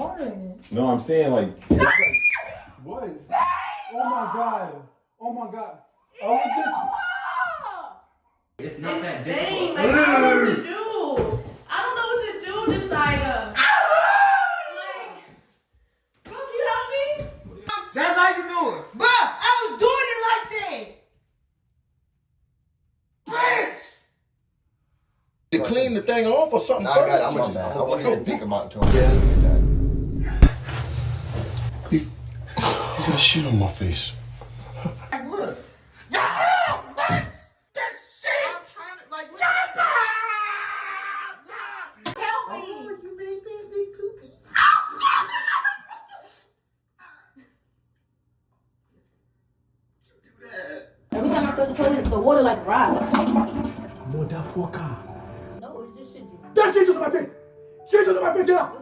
water in it. No, I'm saying like. What? Oh my god. Oh my god. Oh, It's not It's that staying. difficult. Like, I don't know what to do. I don't know what to do, Josiah. Like, bro, can you help me? That's how you doing. Bruh, I was doing it like that. Bitch! To clean the thing off or something Nah, I got it. I'm gonna just go ahead and pick him out to him. You got shit on my face. Like, look. This shit! I'm trying to, like, look. Help me. You made that big poopy. Every time I flush the toilet, the water like rise. More that fucker. No, it's just shit. That shit just on my face. Shit just on my face, get out.